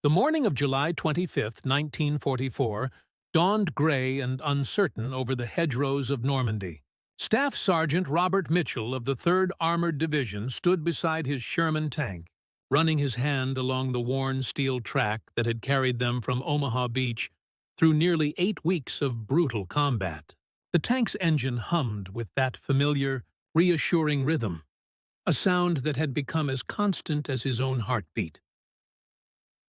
The morning of July 25, 1944, dawned gray and uncertain over the hedgerows of Normandy. Staff Sergeant Robert Mitchell of the 3rd Armored Division stood beside his Sherman tank, running his hand along the worn steel track that had carried them from Omaha Beach through nearly 8 weeks of brutal combat. The tank's engine hummed with that familiar, reassuring rhythm, a sound that had become as constant as his own heartbeat.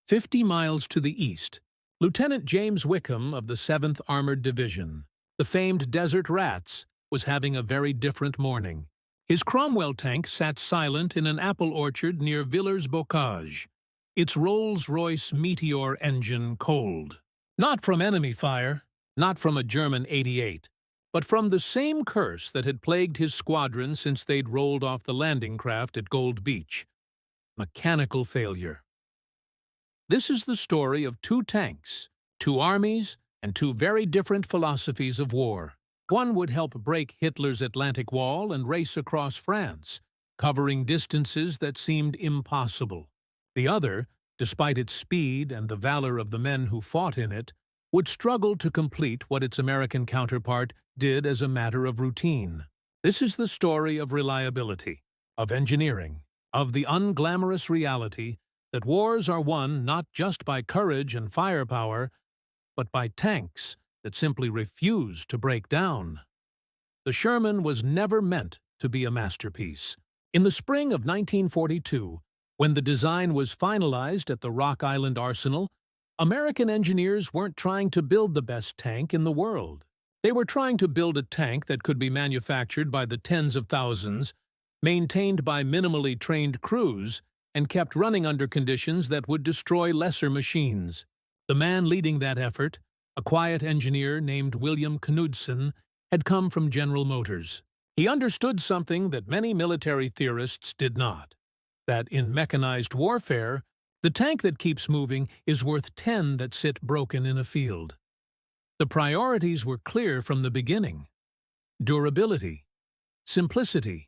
50 miles to the east, Lieutenant James Wickham of the 7th Armored Division, the famed Desert Rats, was having a very different morning. His Cromwell tank sat silent in an apple orchard near Villers-Bocage, its Rolls-Royce Meteor engine cold. Not from enemy fire, not from a German 88, but from the same curse that had plagued his squadron since they'd rolled off the landing craft at Gold Beach: mechanical failure. This is the story of 2 tanks, 2 armies, and 2 very different philosophies of war. One would help break Hitler's Atlantic Wall and race across France, covering distances that seemed impossible. The other, despite its speed and the valor of the men who fought in it, would struggle to complete what its American counterpart did as a matter of routine. This is the story of reliability, of engineering, of the unglamorous reality that wars are won not just by courage and firepower, but by tanks that simply refuse to break down. The Sherman was never meant to be a masterpiece. In the spring of 1942, when the design was finalized at the Rock Island Arsenal, American engineers weren't trying to build the best tank in the world. They were trying to build a tank that could be manufactured by the tens of thousands, maintained by minimally trained crews, and kept running under conditions that would destroy lesser machines. The man leading that effort, a quiet engineer named William Knudsen, had come from General Motors. He understood something that many military theorists did not: that in mechanized warfare, the tank that keeps moving is worth 10 that sit broken in a field. The priorities were clear from the beginning: durability, simplicity,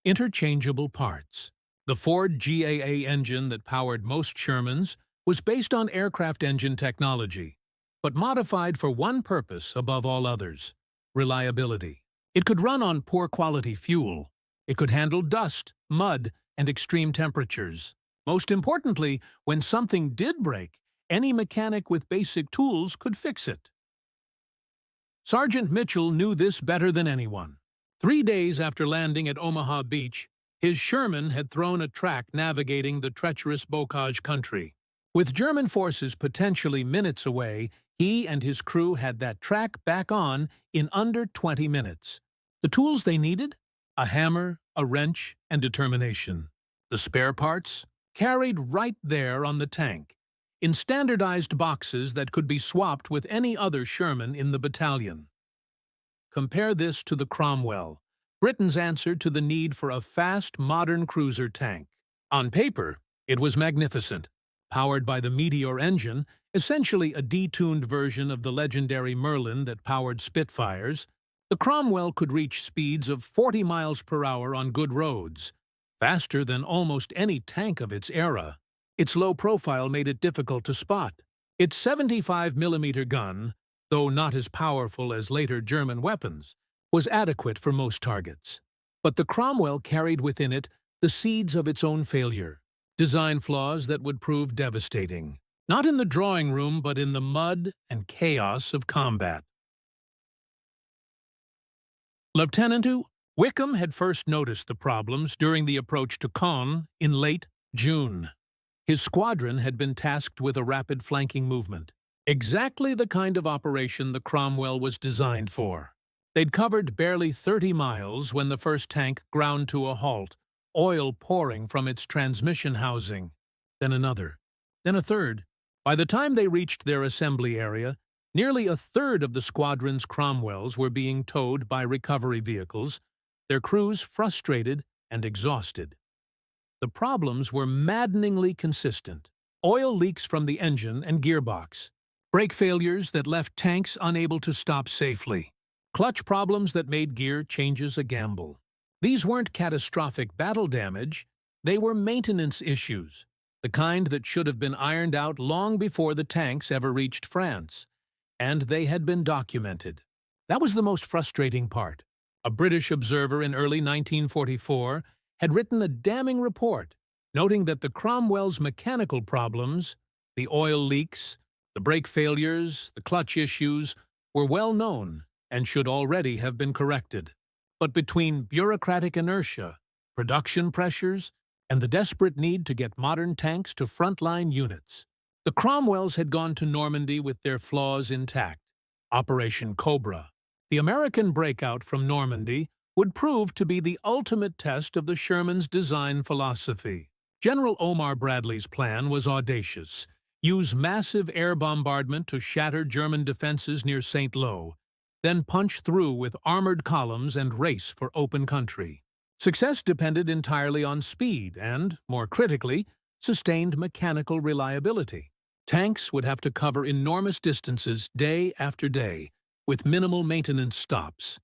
interchangeable parts. The Ford GAA engine that powered most Shermans was based on aircraft engine technology, but modified for one purpose above all others: reliability. It could run on poor-quality fuel. It could handle dust, mud, and extreme temperatures. Most importantly, when something did break, any mechanic with basic tools could fix it. Sergeant Mitchell knew this better than anyone. 3 days after landing at Omaha Beach, his Sherman had thrown a track navigating the treacherous Bocage country. With German forces potentially minutes away, he and his crew had that track back on in under 20 minutes. The tools they needed? A hammer, a wrench, and determination. The spare parts? Carried right there on the tank, in standardized boxes that could be swapped with any other Sherman in the battalion. Compare this to the Cromwell, Britain's answer to the need for a fast, modern cruiser tank. On paper, it was magnificent. Powered by the Meteor engine, essentially a detuned version of the legendary Merlin that powered Spitfires, the Cromwell could reach speeds of 40 miles per hour on good roads, faster than almost any tank of its era. Its low profile made it difficult to spot. Its 75mm gun, though not as powerful as later German weapons, was adequate for most targets. But the Cromwell carried within it the seeds of its own failure, design flaws that would prove devastating, not in the drawing room but in the mud and chaos of combat. Lieutenant Wickham had first noticed the problems during the approach to Caen in late June. His squadron had been tasked with a rapid flanking movement, exactly the kind of operation the Cromwell was designed for. They'd covered barely 30 miles when the first tank ground to a halt, oil pouring from its transmission housing. Then another, then a third. By the time they reached their assembly area, nearly a third of the squadron's Cromwells were being towed by recovery vehicles, their crews frustrated and exhausted. The problems were maddeningly consistent: oil leaks from the engine and gearbox, brake failures that left tanks unable to stop safely, clutch problems that made gear changes a gamble. These weren't catastrophic battle damage, they were maintenance issues, the kind that should have been ironed out long before the tanks ever reached France, and they had been documented. That was the most frustrating part. A British observer in early 1944 had written a damning report, noting that the Cromwell's mechanical problems, the oil leaks, the brake failures, the clutch issues, were well known and should already have been corrected. But between bureaucratic inertia, production pressures, and the desperate need to get modern tanks to frontline units, the Cromwells had gone to Normandy with their flaws intact. Operation Cobra, the American breakout from Normandy, would prove to be the ultimate test of the Sherman's design philosophy. General Omar Bradley's plan was audacious. Use massive air bombardment to shatter German defenses near St. Lo, then punch through with armored columns and race for open country. Success depended entirely on speed and, more critically, sustained mechanical reliability. Tanks would have to cover enormous distances day after day, with minimal maintenance stops.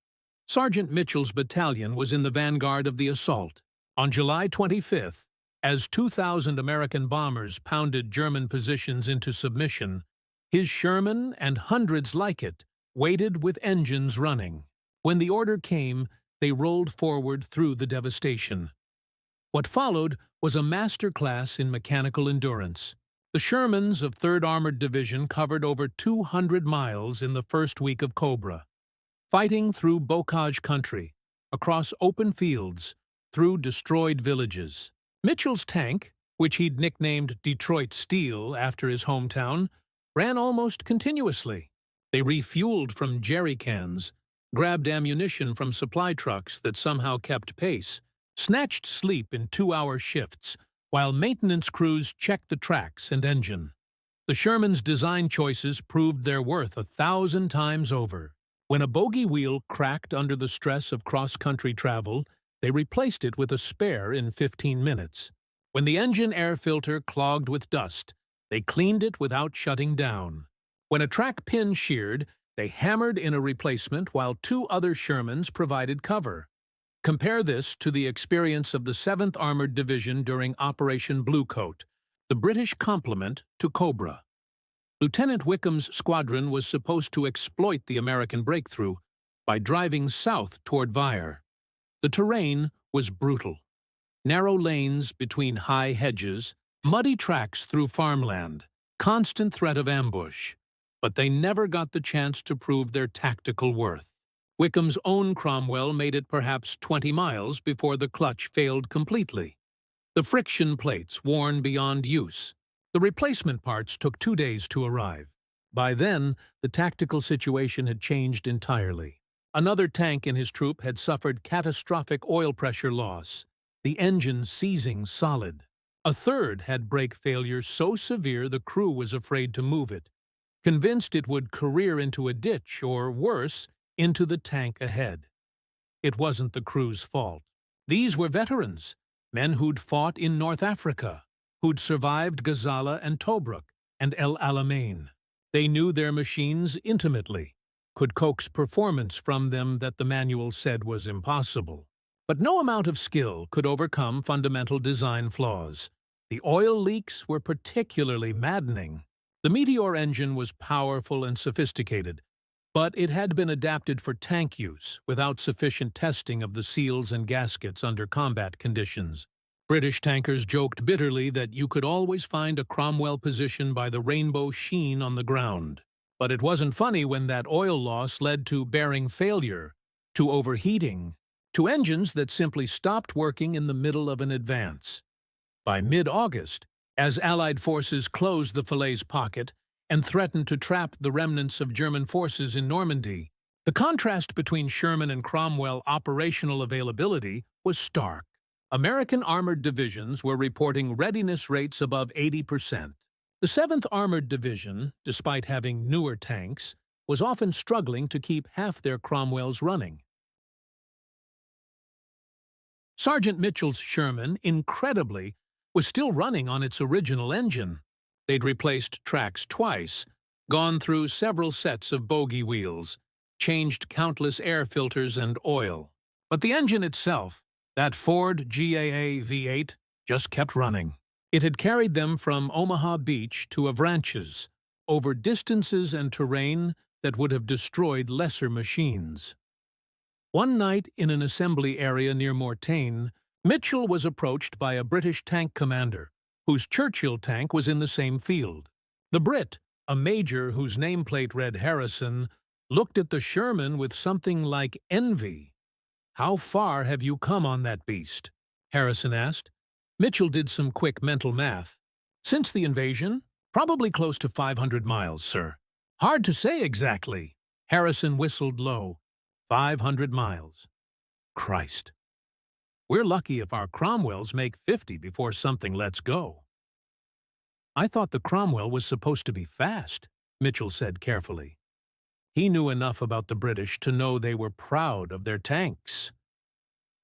Sergeant Mitchell's battalion was in the vanguard of the assault. On July 25th, as 2,000 American bombers pounded German positions into submission, his Sherman and hundreds like it waited with engines running. When the order came, they rolled forward through the devastation. What followed was a masterclass in mechanical endurance. The Shermans of 3rd Armored Division covered over 200 miles in the first week of Cobra, fighting through bocage country, across open fields, through destroyed villages. Mitchell's tank, which he'd nicknamed Detroit Steel after his hometown, ran almost continuously. They refueled from jerry cans, grabbed ammunition from supply trucks that somehow kept pace, snatched sleep in 2-hour shifts, while maintenance crews checked the tracks and engine. The Sherman's design choices proved their worth 1,000 times over. When a bogie wheel cracked under the stress of cross-country travel, they replaced it with a spare in 15 minutes. When the engine air filter clogged with dust, they cleaned it without shutting down. When a track pin sheared, they hammered in a replacement while 2 other Shermans provided cover. Compare this to the experience of the 7th Armored Division during Operation Bluecoat, the British complement to Cobra. Lieutenant Wickham's squadron was supposed to exploit the American breakthrough by driving south toward Vire. The terrain was brutal. Narrow lanes between high hedges, muddy tracks through farmland, constant threat of ambush. But they never got the chance to prove their tactical worth. Wickham's own Cromwell made it perhaps 20 miles before the clutch failed completely. The friction plates worn beyond use. The replacement parts took 2 days to arrive. By then, the tactical situation had changed entirely. Another tank in his troop had suffered catastrophic oil pressure loss, the engine seizing solid. A third had brake failure so severe the crew was afraid to move it, convinced it would career into a ditch or, worse, into the tank ahead. It wasn't the crew's fault. These were veterans, men who'd fought in North Africa, who'd survived Gazala and Tobruk and El Alamein. They knew their machines intimately, could coax performance from them that the manual said was impossible. But no amount of skill could overcome fundamental design flaws. The oil leaks were particularly maddening. The Meteor engine was powerful and sophisticated, but it had been adapted for tank use without sufficient testing of the seals and gaskets under combat conditions. British tankers joked bitterly that you could always find a Cromwell position by the rainbow sheen on the ground. But it wasn't funny when that oil loss led to bearing failure, to overheating, to engines that simply stopped working in the middle of an advance. By mid-August, as Allied forces closed the Falaise pocket and threatened to trap the remnants of German forces in Normandy, the contrast between Sherman and Cromwell operational availability was stark. American armored divisions were reporting readiness rates above 80%. The 7th Armored Division, despite having newer tanks, was often struggling to keep half their Cromwells running. Sergeant Mitchell's Sherman, incredibly, was still running on its original engine. They'd replaced tracks twice, gone through several sets of bogie wheels, changed countless air filters and oil. But the engine itself, that Ford GAA V8, just kept running. It had carried them from Omaha Beach to Avranches, over distances and terrain that would have destroyed lesser machines. One night in an assembly area near Mortain, Mitchell was approached by a British tank commander, whose Churchill tank was in the same field. The Brit, a major whose nameplate read Harrison, looked at the Sherman with something like envy. "How far have you come on that beast?" Harrison asked. Mitchell did some quick mental math. "Since the invasion, probably close to 500 miles, sir." "Hard to say exactly." Harrison whistled low. 500 miles. Christ. We're lucky if our Cromwells make 50 before something lets go. "I thought the Cromwell was supposed to be fast," Mitchell said carefully. He knew enough about the British to know they were proud of their tanks.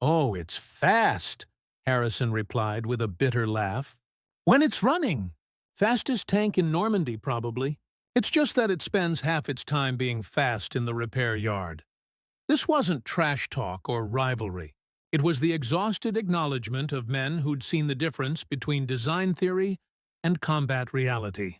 "Oh, it's fast," Harrison replied with a bitter laugh. "When it's running. Fastest tank in Normandy, probably. It's just that it spends half its time being fast in the repair yard." This wasn't trash talk or rivalry. It was the exhausted acknowledgement of men who'd seen the difference between design theory and combat reality.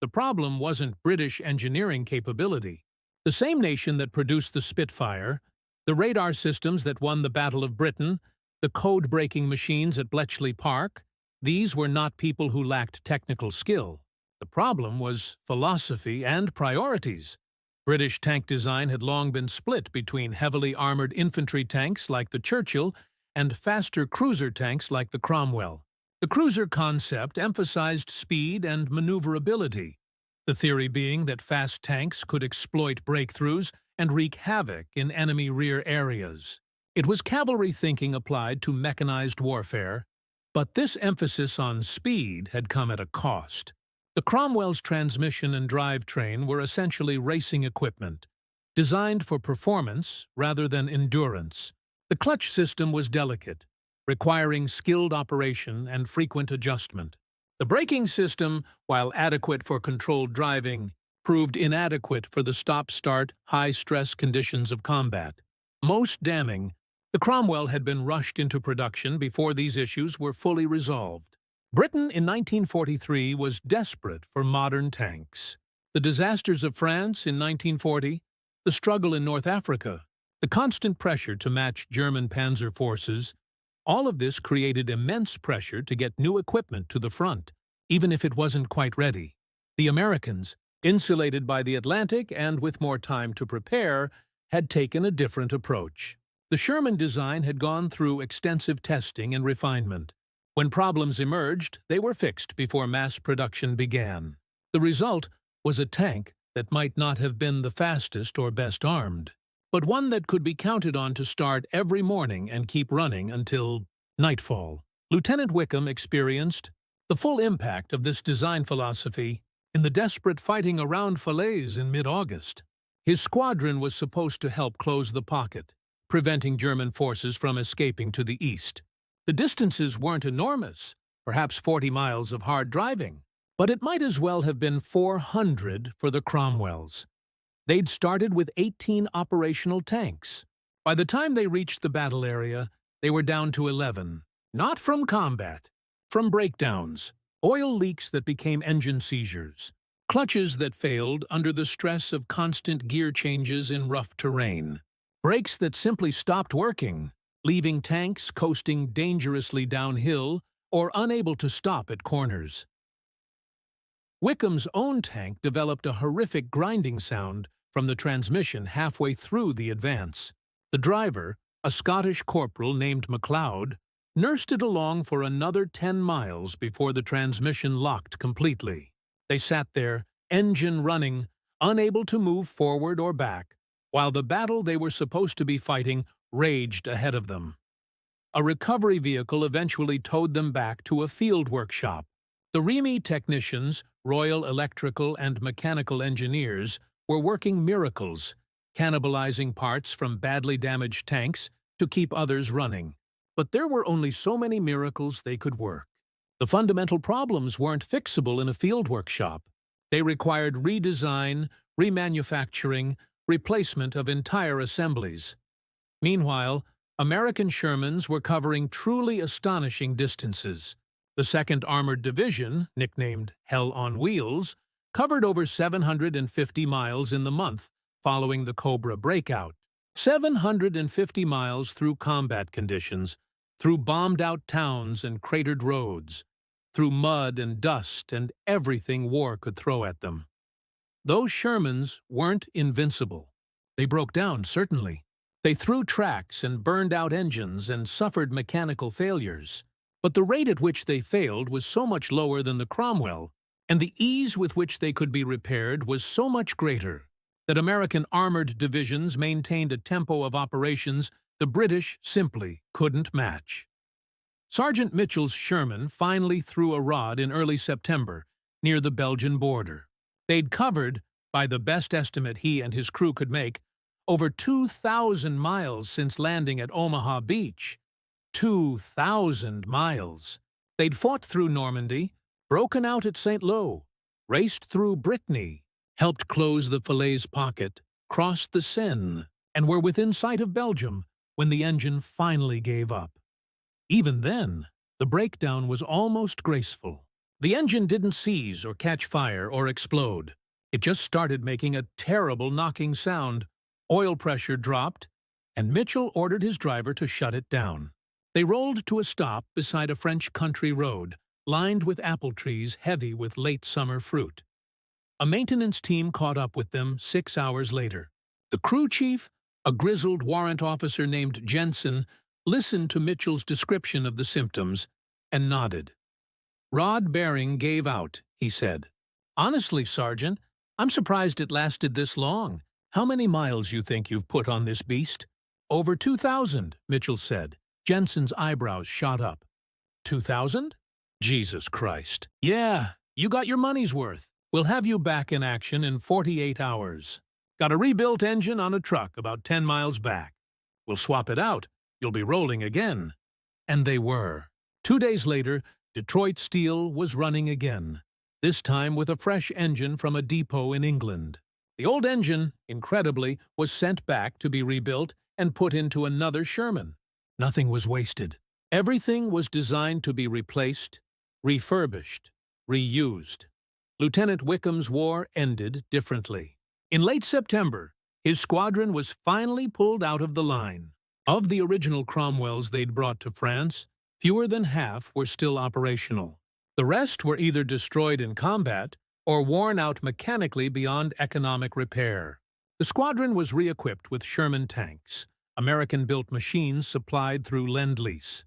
The problem wasn't British engineering capability. The same nation that produced the Spitfire, the radar systems that won the Battle of Britain, the code-breaking machines at Bletchley Park, these were not people who lacked technical skill. The problem was philosophy and priorities. British tank design had long been split between heavily armored infantry tanks like the Churchill and faster cruiser tanks like the Cromwell. The cruiser concept emphasized speed and maneuverability, the theory being that fast tanks could exploit breakthroughs and wreak havoc in enemy rear areas. It was cavalry thinking applied to mechanized warfare, but this emphasis on speed had come at a cost. The Cromwell's transmission and drivetrain were essentially racing equipment, designed for performance rather than endurance. The clutch system was delicate, requiring skilled operation and frequent adjustment. The braking system, while adequate for controlled driving, proved inadequate for the stop-start, high-stress conditions of combat. Most damning, the Cromwell had been rushed into production before these issues were fully resolved. Britain in 1943 was desperate for modern tanks. The disasters of France in 1940, the struggle in North Africa, the constant pressure to match German panzer forces, all of this created immense pressure to get new equipment to the front, even if it wasn't quite ready. The Americans, insulated by the Atlantic and with more time to prepare, had taken a different approach. The Sherman design had gone through extensive testing and refinement. When problems emerged, they were fixed before mass production began. The result was a tank that might not have been the fastest or best armed, but one that could be counted on to start every morning and keep running until nightfall. Lieutenant Wickham experienced the full impact of this design philosophy in the desperate fighting around Falaise in mid-August. His squadron was supposed to help close the pocket, preventing German forces from escaping to the east. The distances weren't enormous, perhaps 40 miles of hard driving, but it might as well have been 400 for the Cromwells. They'd started with 18 operational tanks. By the time they reached the battle area, they were down to 11. Not from combat, from breakdowns, oil leaks that became engine seizures, clutches that failed under the stress of constant gear changes in rough terrain, brakes that simply stopped working, leaving tanks coasting dangerously downhill or unable to stop at corners. Wickham's own tank developed a horrific grinding sound from the transmission halfway through the advance. The driver, a Scottish corporal named MacLeod, nursed it along for another 10 miles before the transmission locked completely. They sat there, engine running, unable to move forward or back, while the battle they were supposed to be fighting raged ahead of them. A recovery vehicle eventually towed them back to a field workshop. The REME technicians, Royal Electrical and Mechanical Engineers, were working miracles, cannibalizing parts from badly damaged tanks to keep others running. But there were only so many miracles they could work. The fundamental problems weren't fixable in a field workshop. They required redesign, remanufacturing, replacement of entire assemblies. Meanwhile, American Shermans were covering truly astonishing distances. The 2nd Armored Division, nicknamed Hell on Wheels, covered over 750 miles in the month following the Cobra breakout. 750 miles through combat conditions, through bombed-out towns and cratered roads, through mud and dust and everything war could throw at them. Those Shermans weren't invincible. They broke down, certainly. They threw tracks and burned out engines and suffered mechanical failures. But the rate at which they failed was so much lower than the Cromwell, and the ease with which they could be repaired was so much greater, that American armored divisions maintained a tempo of operations the British simply couldn't match. Sergeant Mitchell's Sherman finally threw a rod in early September near the Belgian border. They'd covered, by the best estimate he and his crew could make, over 2,000 miles since landing at Omaha Beach. 2,000 miles. They'd fought through Normandy, broken out at St. Lo, raced through Brittany, helped close the Falaise pocket, crossed the Seine, and were within sight of Belgium when the engine finally gave up. Even then, the breakdown was almost graceful. The engine didn't seize or catch fire or explode. It just started making a terrible knocking sound. Oil pressure dropped, and Mitchell ordered his driver to shut it down. They rolled to a stop beside a French country road, lined with apple trees heavy with late summer fruit. A maintenance team caught up with them 6 hours later. The crew chief, a grizzled warrant officer named Jensen, listened to Mitchell's description of the symptoms and nodded. "Rod bearing gave out," he said. "Honestly, Sergeant, I'm surprised it lasted this long. How many miles you think you've put on this beast?" "Over 2,000, Mitchell said. Jensen's eyebrows shot up. 2,000? Jesus Christ. "Yeah, you got your money's worth. We'll have you back in action in 48 hours. Got a rebuilt engine on a truck about 10 miles back. We'll swap it out. You'll be rolling again." And they were. 2 days later, Detroit Steel was running again, this time with a fresh engine from a depot in England. The old engine, incredibly, was sent back to be rebuilt and put into another Sherman. Nothing was wasted. Everything was designed to be replaced, refurbished, reused. Lieutenant Wickham's war ended differently. In late September, his squadron was finally pulled out of the line. Of the original Cromwells they'd brought to France, fewer than half were still operational. The rest were either destroyed in combat or worn out mechanically beyond economic repair. The squadron was re-equipped with Sherman tanks, American-built machines supplied through Lend-Lease.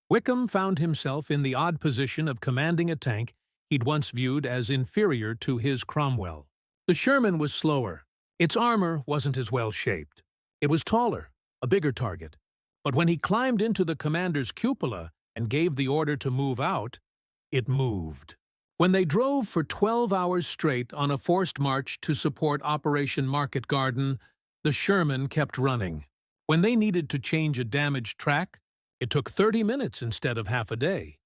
Wickham found himself in the odd position of commanding a tank he'd once viewed as inferior to his Cromwell. The Sherman was slower. Its armor wasn't as well-shaped. It was taller, a bigger target. But when he climbed into the commander's cupola and gave the order to move out, it moved. When they drove for 12 hours straight on a forced march to support Operation Market Garden, the Sherman kept running. When they needed to change a damaged track, it took 30 minutes instead of half a day.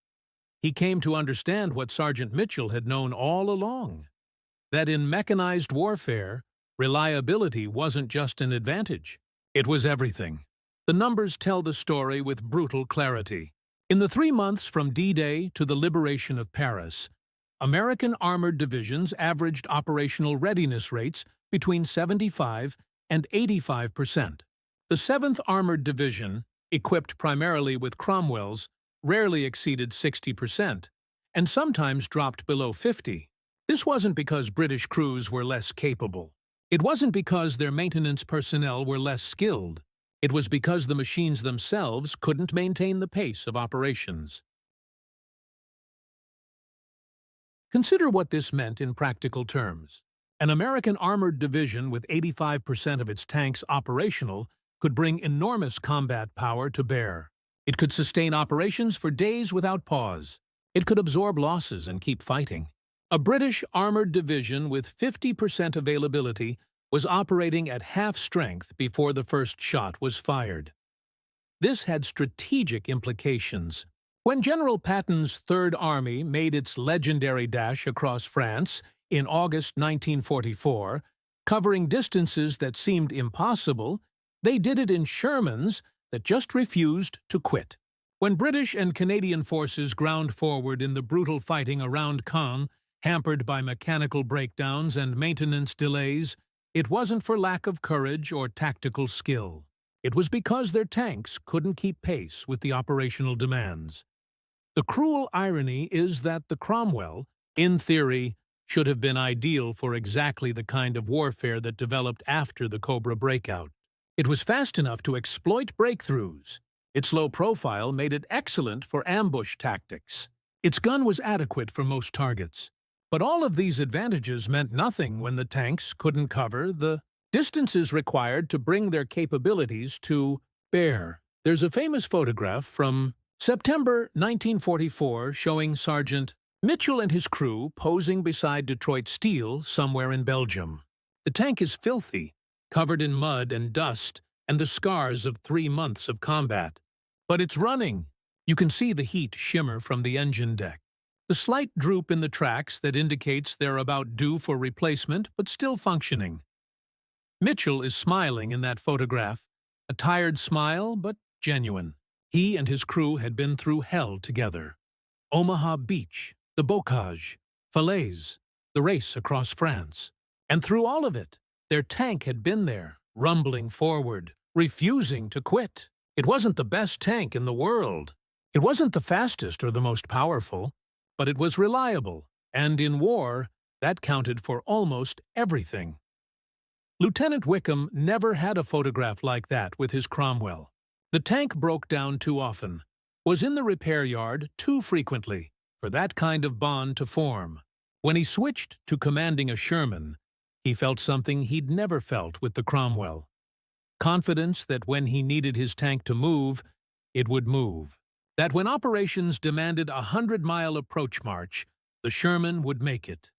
He came to understand what Sergeant Mitchell had known all along, that in mechanized warfare, reliability wasn't just an advantage. It was everything. The numbers tell the story with brutal clarity. In the 3 months from D-Day to the liberation of Paris, American armored divisions averaged operational readiness rates between 75 and 85%. The 7th Armored Division, equipped primarily with Cromwells, rarely exceeded 60%, and sometimes dropped below 50%. This wasn't because British crews were less capable. It wasn't because their maintenance personnel were less skilled. It was because the machines themselves couldn't maintain the pace of operations. Consider what this meant in practical terms. An American armored division with 85% of its tanks operational could bring enormous combat power to bear. It could sustain operations for days without pause. It could absorb losses and keep fighting. A British armored division with 50% availability was operating at half strength before the first shot was fired. This had strategic implications. When General Patton's Third Army made its legendary dash across France in August 1944, covering distances that seemed impossible, they did it in Shermans that just refused to quit. When British and Canadian forces ground forward in the brutal fighting around Caen, hampered by mechanical breakdowns and maintenance delays, it wasn't for lack of courage or tactical skill. It was because their tanks couldn't keep pace with the operational demands. The cruel irony is that the Cromwell, in theory, should have been ideal for exactly the kind of warfare that developed after the Cobra breakout. It was fast enough to exploit breakthroughs. Its low profile made it excellent for ambush tactics. Its gun was adequate for most targets. But all of these advantages meant nothing when the tanks couldn't cover the distances required to bring their capabilities to bear. There's a famous photograph from September 1944 showing Sergeant Mitchell and his crew posing beside Detroit Steel somewhere in Belgium. The tank is filthy, covered in mud and dust and the scars of 3 months of combat. But it's running. You can see the heat shimmer from the engine deck. The slight droop in the tracks that indicates they're about due for replacement but still functioning. Mitchell is smiling in that photograph, a tired smile but genuine. He and his crew had been through hell together. Omaha Beach, the Bocage, Falaise, the race across France. And through all of it, their tank had been there, rumbling forward, refusing to quit. It wasn't the best tank in the world. It wasn't the fastest or the most powerful, but it was reliable, and in war, that counted for almost everything. Lieutenant Wickham never had a photograph like that with his Cromwell. The tank broke down too often, was in the repair yard too frequently for that kind of bond to form. When he switched to commanding a Sherman, he felt something he'd never felt with the Cromwell. Confidence that when he needed his tank to move, it would move. That when operations demanded a 100-mile approach march, the Sherman would make it.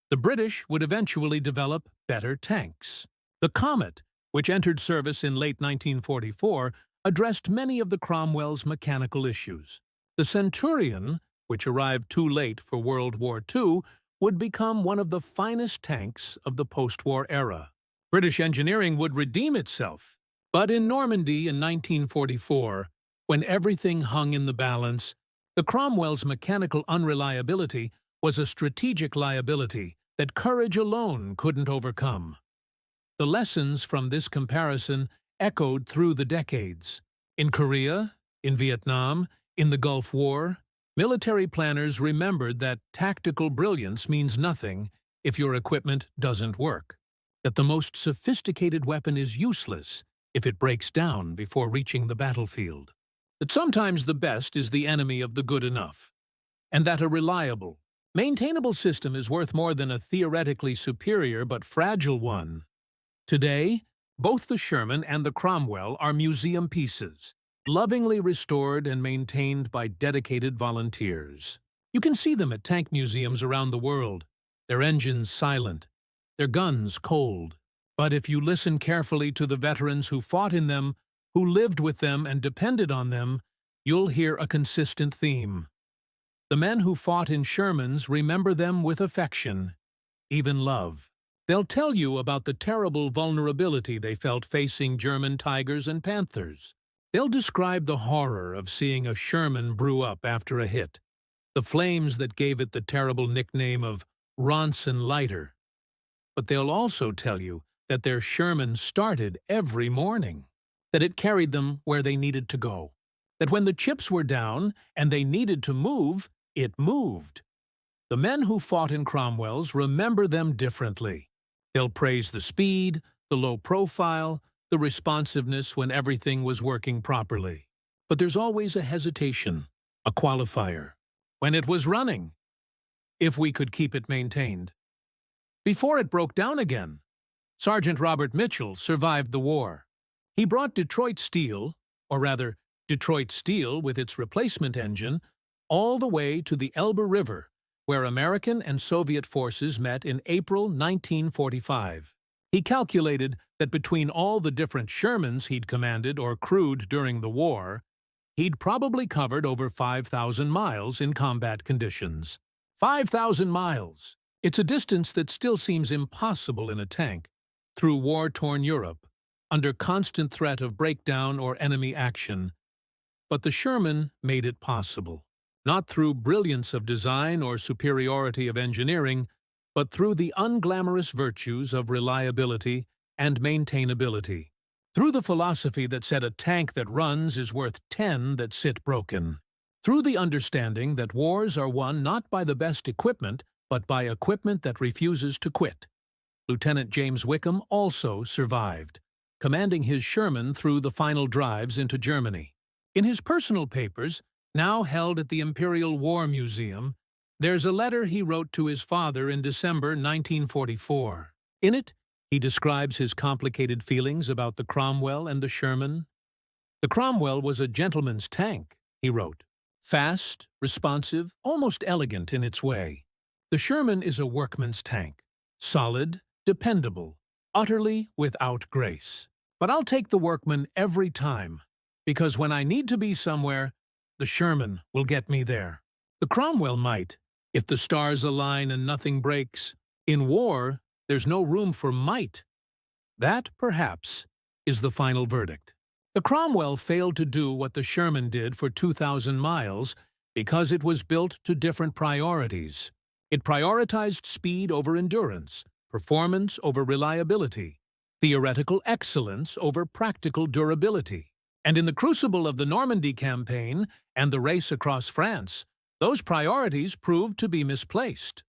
The British would eventually develop better tanks. The Comet, which entered service in late 1944, addressed many of the Cromwell's mechanical issues. The Centurion, which arrived too late for World War II, would become one of the finest tanks of the post-war era. British engineering would redeem itself. But in Normandy in 1944, when everything hung in the balance, the Cromwell's mechanical unreliability was a strategic liability that courage alone couldn't overcome. The lessons from this comparison echoed through the decades. In Korea, in Vietnam, in the Gulf War, military planners remembered that tactical brilliance means nothing if your equipment doesn't work, that the most sophisticated weapon is useless if it breaks down before reaching the battlefield, that sometimes the best is the enemy of the good enough, and that a reliable, maintainable system is worth more than a theoretically superior but fragile one. Today, both the Sherman and the Cromwell are museum pieces, lovingly restored and maintained by dedicated volunteers. You can see them at tank museums around the world, their engines silent, their guns cold. But if you listen carefully to the veterans who fought in them, who lived with them and depended on them, you'll hear a consistent theme. The men who fought in Shermans remember them with affection, even love. They'll tell you about the terrible vulnerability they felt facing German Tigers and Panthers. They'll describe the horror of seeing a Sherman brew up after a hit, the flames that gave it the terrible nickname of Ronson Lighter. But they'll also tell you that their Sherman started every morning, that it carried them where they needed to go, that when the chips were down and they needed to move, it moved. The men who fought in Cromwell's remember them differently. They'll praise the speed, the low profile, the responsiveness when everything was working properly. But there's always a hesitation, a qualifier. When it was running, if we could keep it maintained. Before it broke down again, Sergeant Robert Mitchell survived the war. He brought Detroit Steel, or rather, Detroit Steel with its replacement engine, all the way to the Elbe River, where American and Soviet forces met in April 1945. He calculated that between all the different Shermans he'd commanded or crewed during the war, he'd probably covered over 5,000 miles in combat conditions. 5,000 miles! It's a distance that still seems impossible in a tank, through war-torn Europe, under constant threat of breakdown or enemy action. But the Sherman made it possible, not through brilliance of design or superiority of engineering, but through the unglamorous virtues of reliability and maintainability, through the philosophy that said a tank that runs is worth 10 that sit broken, through the understanding that wars are won not by the best equipment, but by equipment that refuses to quit. Lieutenant James Wickham also survived, commanding his Sherman through the final drives into Germany. In his personal papers, now held at the Imperial War Museum, there's a letter he wrote to his father in December 1944. In it, he describes his complicated feelings about the Cromwell and the Sherman. The Cromwell was a gentleman's tank, he wrote, fast, responsive, almost elegant in its way. The Sherman is a workman's tank, solid, dependable, utterly without grace. But I'll take the workman every time, because when I need to be somewhere, the Sherman will get me there. The Cromwell might, if the stars align and nothing breaks. In war, there's no room for might. That, perhaps, is the final verdict. The Cromwell failed to do what the Sherman did for 2,000 miles because it was built to different priorities. It prioritized speed over endurance, performance over reliability, theoretical excellence over practical durability. And in the crucible of the Normandy campaign and the race across France, those priorities proved to be misplaced.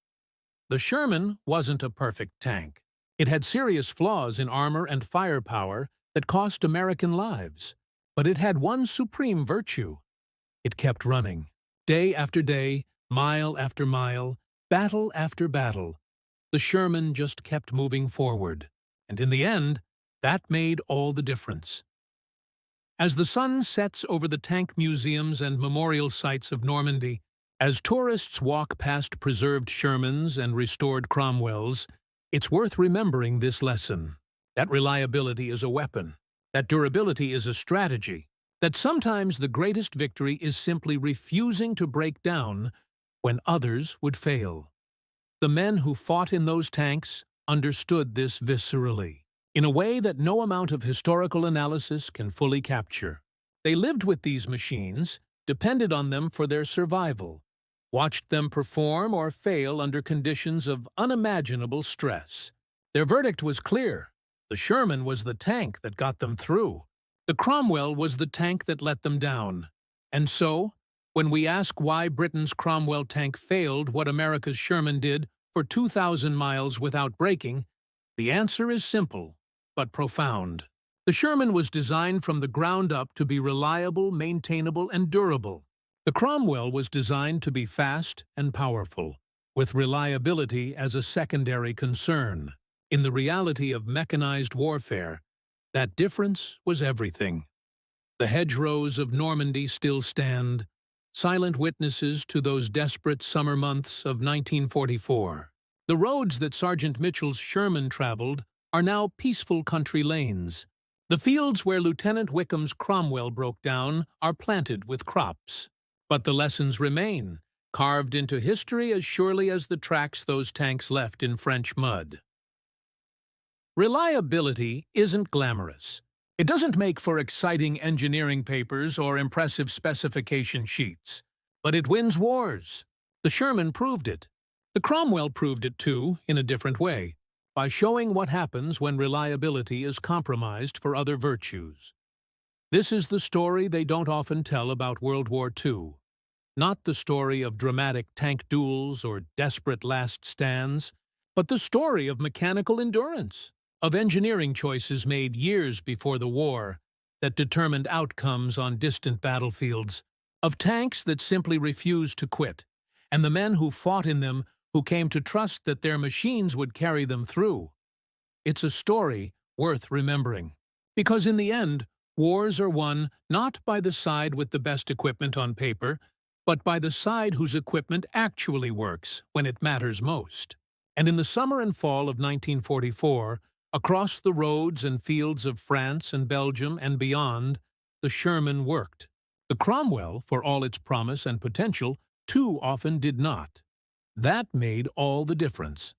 The Sherman wasn't a perfect tank. It had serious flaws in armor and firepower that cost American lives. But it had one supreme virtue. It kept running. Day after day, mile after mile, battle after battle. The Sherman just kept moving forward. And in the end, that made all the difference. As the sun sets over the tank museums and memorial sites of Normandy, as tourists walk past preserved Shermans and restored Cromwells, it's worth remembering this lesson: that reliability is a weapon, that durability is a strategy, that sometimes the greatest victory is simply refusing to break down when others would fail. The men who fought in those tanks understood this viscerally, in a way that no amount of historical analysis can fully capture. They lived with these machines, depended on them for their survival, watched them perform or fail under conditions of unimaginable stress. Their verdict was clear. The Sherman was the tank that got them through. The Cromwell was the tank that let them down. And so, when we ask why Britain's Cromwell tank failed what America's Sherman did for 2,000 miles without breaking, the answer is simple, but profound. The Sherman was designed from the ground up to be reliable, maintainable, and durable. The Cromwell was designed to be fast and powerful, with reliability as a secondary concern. In the reality of mechanized warfare, that difference was everything. The hedgerows of Normandy still stand, silent witnesses to those desperate summer months of 1944. The roads that Sergeant Mitchell's Sherman traveled are now peaceful country lanes. The fields where Lieutenant Wickham's Cromwell broke down are planted with crops. But the lessons remain, carved into history as surely as the tracks those tanks left in French mud. Reliability isn't glamorous. It doesn't make for exciting engineering papers or impressive specification sheets. But it wins wars. The Sherman proved it. The Cromwell proved it too, in a different way, by showing what happens when reliability is compromised for other virtues. This is the story they don't often tell about World War II. Not the story of dramatic tank duels or desperate last stands, but the story of mechanical endurance, of engineering choices made years before the war that determined outcomes on distant battlefields, of tanks that simply refused to quit, and the men who fought in them who came to trust that their machines would carry them through. It's a story worth remembering, because in the end, wars are won not by the side with the best equipment on paper, but by the side whose equipment actually works when it matters most. And in the summer and fall of 1944, across the roads and fields of France and Belgium and beyond, the Sherman worked. The Cromwell, for all its promise and potential, too often did not. That made all the difference.